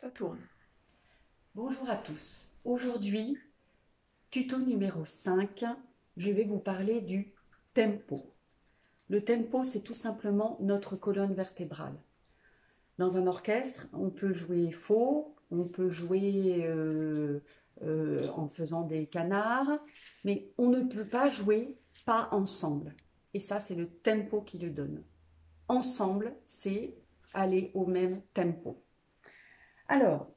Ça tourne. Bonjour à tous. Aujourd'hui, tuto numéro 5, je vais vous parler du tempo. Le tempo, c'est tout simplement notre colonne vertébrale. Dans un orchestre, on peut jouer faux, on peut jouer en faisant des canards, mais on ne peut pas jouer pas ensemble. Et ça, c'est le tempo qui le donne. Ensemble, c'est aller au même tempo. Alors,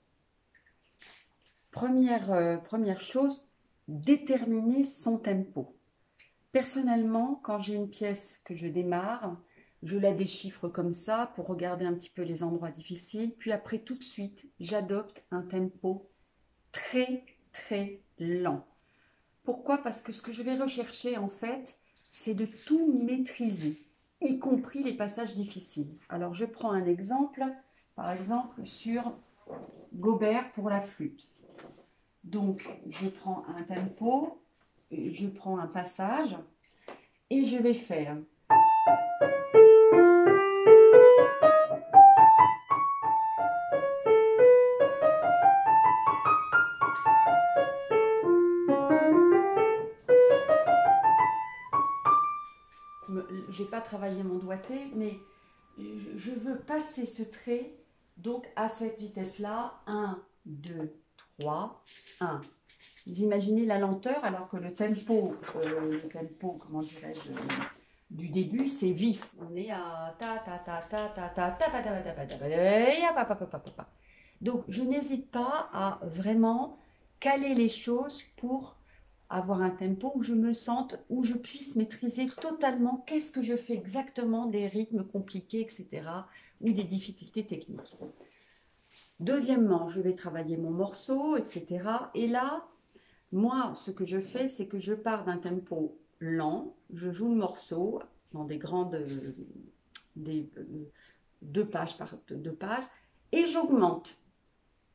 première chose, déterminer son tempo. Personnellement, quand j'ai une pièce que je démarre, je la déchiffre comme ça pour regarder un petit peu les endroits difficiles. Puis après, tout de suite, j'adopte un tempo très, très lent. Pourquoi? Parce que ce que je vais rechercher, en fait, c'est de tout maîtriser, y compris les passages difficiles. Alors, je prends un exemple, par exemple, sur Gaubert pour la flûte. Donc, je prends un tempo, je prends un passage et je vais faire. Je n'ai pas travaillé mon doigté, mais je veux passer ce trait donc à cette vitesse-là. 1, 2, 3, 1. Vous imaginez la lenteur alors que le tempo comment dirais-je, du début, c'est vif. On est à ta ta ta ta ta ta ta ta ta ta ta ta. Donc, je n'hésite pas à vraiment caler les choses pour avoir un tempo où je me sente, où je puisse maîtriser totalement qu'est-ce que je fais exactement, des rythmes compliqués, etc. ou des difficultés techniques. Deuxièmement, je vais travailler mon morceau, etc. Et là, moi, ce que je fais, c'est que je pars d'un tempo lent, je joue le morceau dans des grandes, deux pages par deux pages, et j'augmente.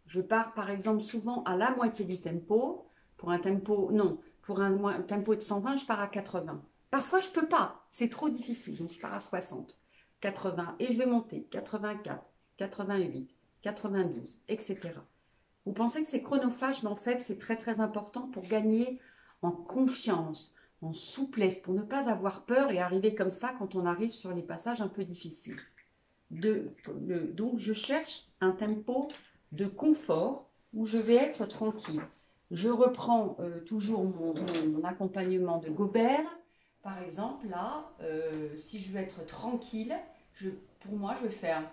Je pars par exemple souvent à la moitié du tempo, pour un tempo de 120, je pars à 80. Parfois, je ne peux pas, c'est trop difficile, donc je pars à 60, 80, et je vais monter, 84, 88, 92, etc. Vous pensez que c'est chronophage, mais en fait, c'est très très important pour gagner en confiance, en souplesse, pour ne pas avoir peur et arriver comme ça quand on arrive sur les passages un peu difficiles. Donc, je cherche un tempo de confort où je vais être tranquille. Je reprends toujours mon accompagnement de Gaubert. Par exemple, là, si je veux être tranquille, pour moi, je vais faire...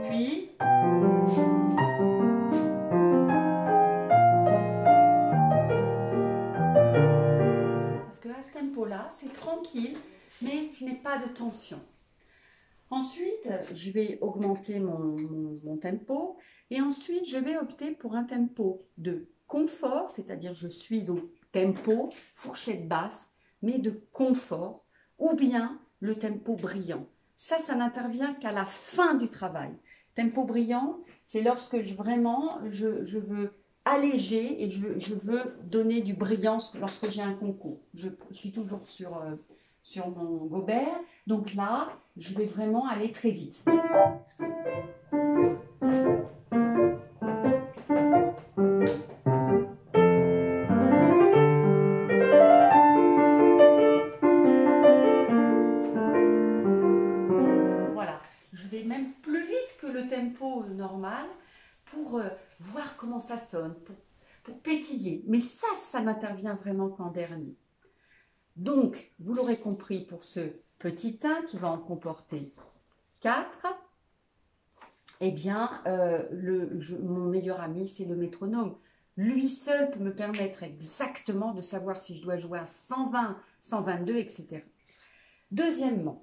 Puis... Parce que à ce tempo-là, c'est tranquille, mais je n'ai pas de tension. Ensuite, je vais augmenter mon tempo et ensuite, je vais opter pour un tempo de confort, c'est-à-dire je suis au tempo, fourchette basse, mais de confort, ou bien le tempo brillant. Ça n'intervient qu'à la fin du travail. Tempo brillant, c'est lorsque je veux alléger et je veux donner du brillant lorsque j'ai un concours. Je suis toujours sur mon Gaubert, donc là, je vais vraiment aller très vite. Voilà, je vais même plus vite que le tempo normal pour voir comment ça sonne, pour pétiller. Mais ça n'intervient vraiment qu'en dernier. Donc, vous l'aurez compris pour ce petit 1 qui va en comporter 4, eh bien, mon meilleur ami, c'est le métronome. Lui seul peut me permettre exactement de savoir si je dois jouer à 120, 122, etc. Deuxièmement,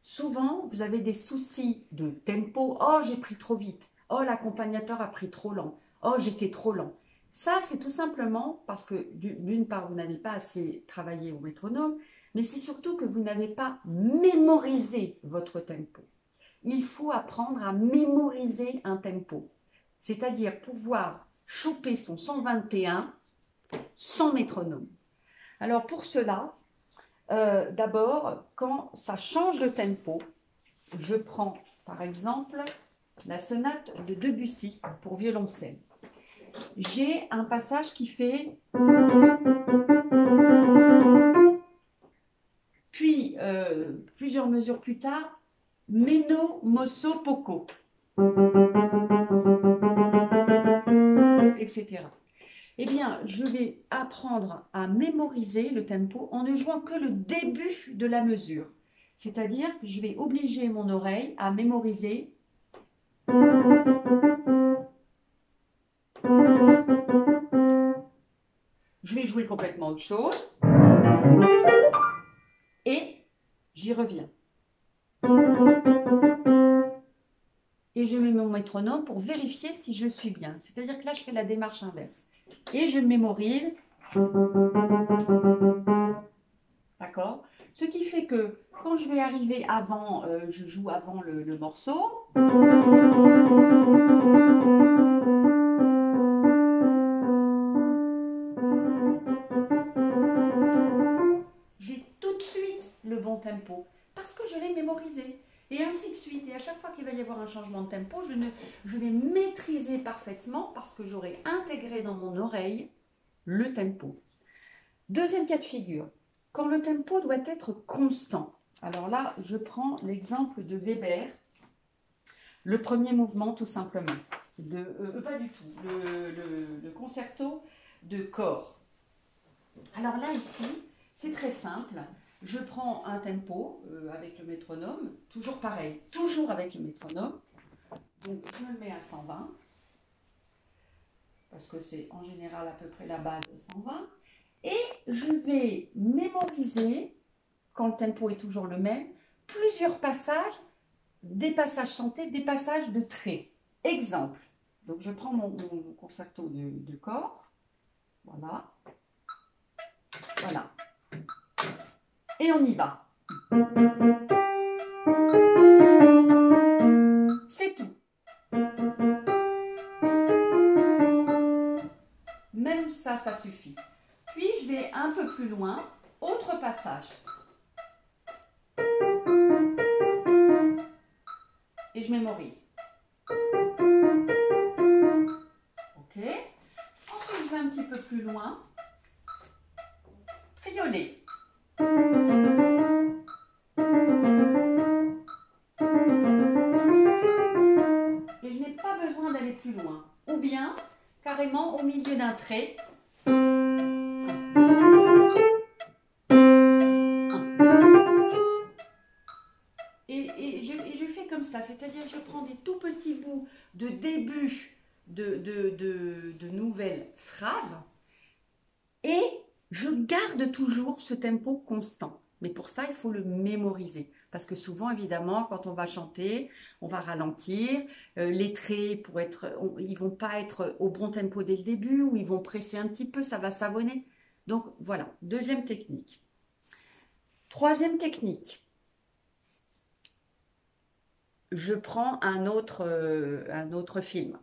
souvent, vous avez des soucis de tempo. Oh, j'ai pris trop vite. Oh, l'accompagnateur a pris trop lent. Oh, j'étais trop lent. Ça, c'est tout simplement parce que, d'une part, vous n'avez pas assez travaillé au métronome, mais c'est surtout que vous n'avez pas mémorisé votre tempo. Il faut apprendre à mémoriser un tempo, c'est-à-dire pouvoir choper son 121 sans métronome. Alors, pour cela, D'abord, quand ça change de tempo, je prends par exemple la sonate de Debussy pour violoncelle. J'ai un passage qui fait, puis plusieurs mesures plus tard, meno, mosso, poco, etc. Eh bien, je vais apprendre à mémoriser le tempo en ne jouant que le début de la mesure. C'est-à-dire que je vais obliger mon oreille à mémoriser je vais jouer complètement autre chose et j'y reviens. Et je mets mon métronome pour vérifier si je suis bien. C'est-à-dire que là, je fais la démarche inverse. Et je mémorise. D'accord? Ce qui fait que quand je vais arriver avant, je joue avant le morceau. J'ai tout de suite le bon tempo parce que je l'ai mémorisé. Et ainsi de suite. Et à chaque fois qu'il va y avoir un changement de tempo, je vais maîtriser parfaitement parce que j'aurai intégré dans mon oreille le tempo. Deuxième cas de figure, quand le tempo doit être constant. Alors là, je prends l'exemple de Weber, le premier mouvement tout simplement. Pas du tout, le concerto de corps. Alors là, ici, c'est très simple. Je prends un tempo avec le métronome, toujours pareil, toujours avec le métronome. Donc je me le mets à 120, parce que c'est en général à peu près la base de 120. Et je vais mémoriser, quand le tempo est toujours le même, plusieurs passages, des passages chantés, des passages de traits. Exemple, donc je prends mon concerto de corps, voilà, voilà, et on y va. C'est tout. Même ça, ça suffit. Puis je vais un peu plus loin, autre passage. Et je mémorise. Ok. Ensuite, je vais un petit peu plus loin. Trioler. Et je n'ai pas besoin d'aller plus loin. Ou bien, carrément au milieu d'un trait. Et je fais comme ça, c'est-à-dire que je prends des tout petits bouts de début de nouvelles phrases et je garde toujours ce tempo constant. Mais pour ça, il faut le mémoriser. Parce que souvent, évidemment, quand on va chanter, on va ralentir. Les traits, ils ne vont pas être au bon tempo dès le début ou ils vont presser un petit peu, ça va savonner. Donc voilà, deuxième technique. Troisième technique. Je prends un autre film.